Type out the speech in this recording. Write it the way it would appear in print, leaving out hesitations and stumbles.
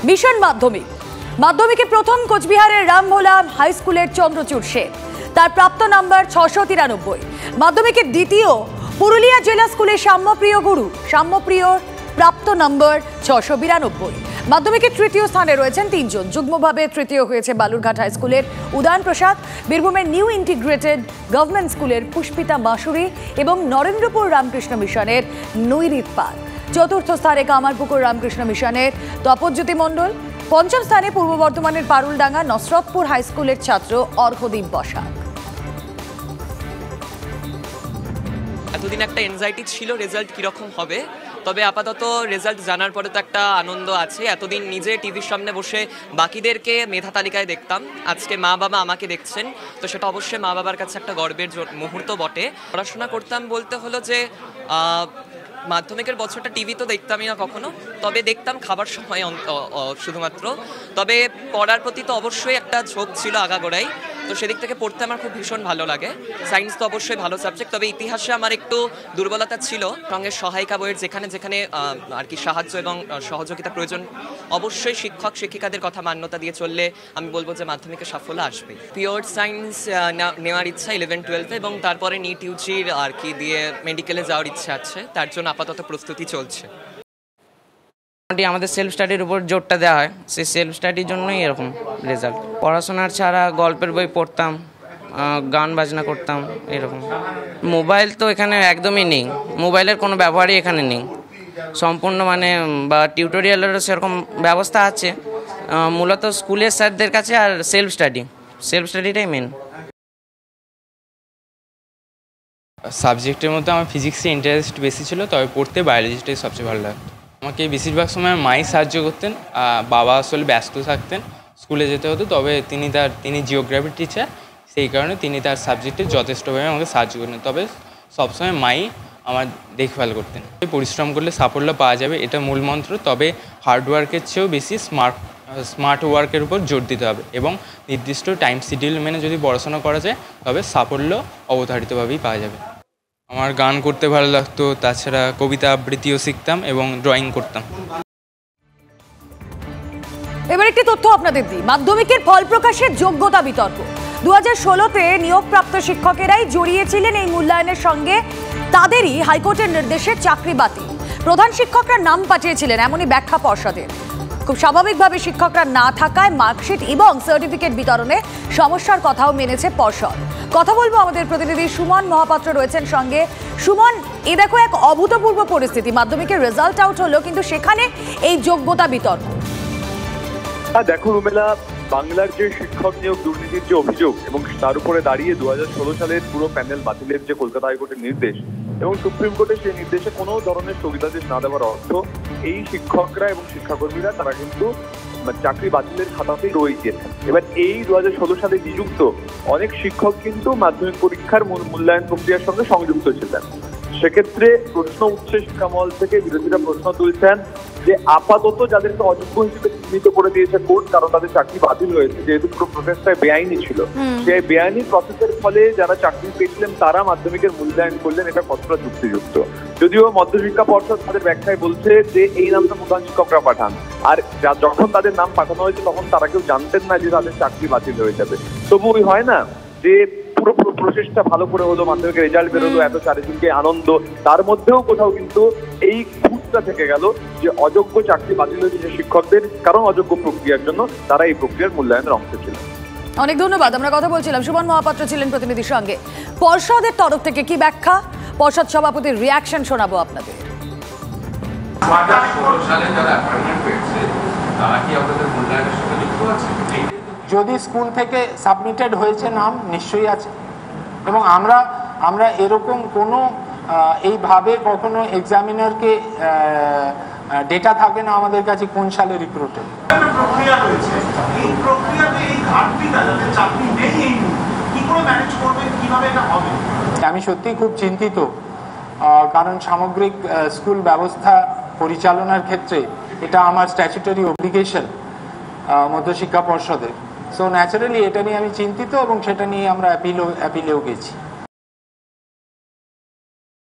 Mission মাধ্যমিকে প্রথম কোচবিহারের রামভোলা হাই স্কুলের চন্দ্রচূড় সেন, তার প্রাপ্ত নাম্বার 693। মাধ্যমিকের দ্বিতীয় পুরুলিয়া জেলা স্কুলের সাম্যপ্রিয়র প্রাপ্ত নম্বর 692। মাধ্যমিকের তৃতীয় স্থানে রয়েছেন তিনজন। যুগ্মভাবে তৃতীয় হয়েছে বালুরঘাট হাই স্কুলের উদয়ন প্রসাদ, বীরভূমের নিউ ইন্টিগ্রেটেড গভর্নমেন্ট স্কুলের পুষ্পিতা মাসুরি এবং নরেন্দ্রপুর রামকৃষ্ণ মিশনের নৈরিত পাল। চতুর্থ স্থানে কামারপুকুর রামকৃষ্ণ মিশনের তপজ্যোতি মণ্ডল। পঞ্চম স্থানে পূর্ব বর্ধমানের পারুলডাঙ্গা নসরতপুর হাই স্কুলের ছাত্র অর্ঘদীপ বসাক। এতদিন একটা এনজাইটি ছিল রেজাল্ট কিরকম হবে, তবে আপাতত রেজাল্ট জানার পরে তো একটা আনন্দ আছে। এতদিন নিজে টিভির সামনে বসে বাকিদেরকে মেধা তালিকায় দেখতাম, আজকে মা বাবা আমাকে দেখছেন, তো সেটা অবশ্যই মা বাবার কাছে একটা গর্বের মুহূর্ত বটে। পড়াশোনা করতাম বলতে হলো যে মাধ্যমিকের বছরটা টিভি তো দেখতামই না কখনো, তবে দেখতাম খাবার সময় শুধুমাত্র। তবে পড়ার প্রতি তো অবশ্যই একটা ঝোঁক ছিল আগাগোড়াই, তো সেদিক থেকে পড়তে আমার খুব ভীষণ ভালো লাগে। সায়েন্স তো অবশ্যই ভালো সাবজেক্ট, তবে ইতিহাসে আমার একটু দুর্বলতা ছিল। সঙ্গে সহায়িকা বইয়ের যেখানে যেখানে আর কি সাহায্য এবং সহযোগিতা প্রয়োজন, অবশ্যই শিক্ষক শিক্ষিকাদের কথা মান্যতা দিয়ে চললে আমি বলবো যে মাধ্যমিকে সাফল্য আসবে। পিওর সায়েন্স নেওয়ার ইচ্ছা 11-12 এবং তারপরে নিট ইউজির আর কি দিয়ে মেডিকেলে যাওয়ার ইচ্ছা আছে, তার জন্য আপাতত প্রস্তুতি চলছে। আমাদের সেলফ স্টাডির উপর জোরটা দেওয়া হয়, সেই সেলফ স্টাডির জন্যই এরকম রেজাল্ট। পড়াশোনার ছাড়া গল্পের বই পড়তাম, গান বাজনা করতাম এরকম। মোবাইল তো এখানে একদমই নেই, মোবাইলের কোনো ব্যবহারই এখানে নেই সম্পূর্ণ, বা টিউটোরিয়ালেরও সেরকম ব্যবস্থা আছে মূলত স্কুলের স্যারদের কাছে। আর সেলফ স্টাডিটাই মেন। সাবজেক্টের মধ্যে আমার ফিজিক্সে ইন্টারেস্ট বেশি ছিল, তবে পড়তে বায়োলজিটাই সবচেয়ে ভালো লাগতো। আমাকে বেশিরভাগ সময় মাই সাহায্য করতেন, বাবা আসলে ব্যস্ত থাকতেন, স্কুলে যেতে হতো। তবে তিনি জিওগ্রাফির টিচার, সেই কারণে তিনি তার সাবজেক্টে যথেষ্টভাবে আমাকে সাহায্য করতেন। তবে সবসময় মাই আমার দেখভাল করতেন। পরিশ্রম করলে সাফল্য পাওয়া যাবে, এটা মূল মন্ত্র। তবে হার্ডওয়ার্কের চেয়েও বেশি স্মার্ট ওয়ার্কের উপর জোর দিতে হবে এবং নির্দিষ্ট টাইম শিডিউল মেনে যদি পড়াশোনা করা যায় তবে সাফল্য অবধারিতভাবেই পাওয়া যাবে। আমার গান করতে ভালো লাগতো, তাছাড়া কবিতা আবৃত্তিও শিখতাম এবং ড্রয়িং করতাম। এবার একটি তথ্য আপনাদের দিই। মাধ্যমিকের ফল প্রকাশের যোগ্যতা বিতর্ক 2016-তে নিয়োগপ্রাপ্ত শিক্ষকেরাই জড়িয়েছিলেন এই মূল্যায়নের সঙ্গে। তাদেরই হাইকোর্টের নির্দেশে চাকরি বাতিল। প্রধান শিক্ষকরা নাম পাঠিয়েছিলেন, এমনই ব্যাখ্যা পর্ষদের। খুব স্বাভাবিকভাবে শিক্ষকরা না থাকায় মার্কশিট এবং সার্টিফিকেট বিতরণে সমস্যার কথাও মেনেছে পর্ষদ। কথা বলবো আমাদের প্রতিনিধি সুমন মহাপাত্র রয়েছেন সঙ্গে। সুমন, এ দেখো এক অভূতপূর্ব পরিস্থিতি, মাধ্যমিকের রেজাল্ট আউট হলো কিন্তু সেখানে এই যোগ্যতা বিতর্ক। দেখো রুমেলা, বাংলার যে শিক্ষক নিয়োগ দুর্নীতির যে অভিযোগ এবং তার উপরে দাঁড়িয়ে 2016 সালের পুরো প্যানেল বাতিলের যে কলকাতা হাইকোর্টের নির্দেশ এবং সুপ্রিম কোর্টের সেই নির্দেশে কোনো ধরনের স্থগিতাদেশ না দেওয়ার অর্থ এই শিক্ষকরা এবং শিক্ষাকর্মীরা তারা কিন্তু চাকরি বাতিলের খাতাতেই রয়েছে। এবার এই 2016 সালে নিযুক্ত অনেক শিক্ষক কিন্তু মাধ্যমিক পরীক্ষার মূল্যায়ন প্রক্রিয়ার সঙ্গে সংযুক্ত ছিলেন। সেক্ষেত্রে প্রশ্ন উঠছে, শিক্ষামহল থেকে বিরোধীরা প্রশ্ন তুলছেন যে আপাতত যাদেরকে অযোগ্য হিসেবে চিহ্নিত করে দিয়েছে কোর্ট, কারণ তাদের চাকরি বাতিল হয়েছে, যেহেতু পুরো প্রসেসটা বেআইনি ছিল, সেই বেআইনি প্রসেসের ফলে যারা চাকরি পেয়েছিলেন তারা মাধ্যমিকের মূল্যায়ন করলেন, এটা কতটা যুক্তিযুক্ত? যদিও মধ্যশিক্ষা পর্ষদ তাদের ব্যাখ্যায় বলছে যে এই নামটা প্রধান শিক্ষকরা পাঠান, আর যখন তাদের নাম পাঠানো হয়েছে তখন তারা কেউ জানতেন না যে তাদের চাকরি বাতিল হয়ে যাবে। তবু ওই হয় না যে পুরো প্রসেসটা ভালো করে হলো, মাধ্যমিকের রেজাল্ট বেরোলো, এত চারিদিকে আনন্দ, তার মধ্যেও কোথাও কিন্তু এই খুঁতটা থেকে গেল যে অযোগ্য চাকরি বাতিল হয়েছে যে শিক্ষকদের, কারণ অযোগ্য প্রক্রিয়ার জন্য তারা এই প্রক্রিয়ার মূল্যায়নের অংশ ছিল। অনেক ধন্যবাদ। আমরা কথা বলছিলাম, সুমন মহাপাত্র ছিলেন প্রতিনিধির সঙ্গে। পর্ষদের তরফ থেকে কি ব্যাখ্যা, পর্ষদ সভাপতির রিয়াকশন শোনাবো আপনাদের। যদি স্কুল থেকে সাবমিটেড হয়েছে নাম নিশ্চয়ই আছে, এবং আমরা এরকম কোনো এইভাবে কখনো এক্সামিনারকে ডেটা থাকে না আমাদের কাছে কোন সালে রিক্রুটেড। প্রক্রিয়া রয়েছে, এই প্রক্রিয়াতে এই ঘাটতিটা যাদের চাকরি নেই এই কি করে ম্যানেজ করবেন, কিভাবে এটা হবে? আমি সত্যিই খুব চিন্তিত, কারণ সামগ্রিক স্কুল ব্যবস্থা পরিচালনার ক্ষেত্রে এটা আমার স্ট্যাচুটরি অব্লিগেশন মধ্যশিক্ষা পর্ষদের। সো ন্যাচারালি এটা নিয়ে আমি চিন্তিত এবং সেটা নিয়ে আমরা অ্যাপিলেও গেছি।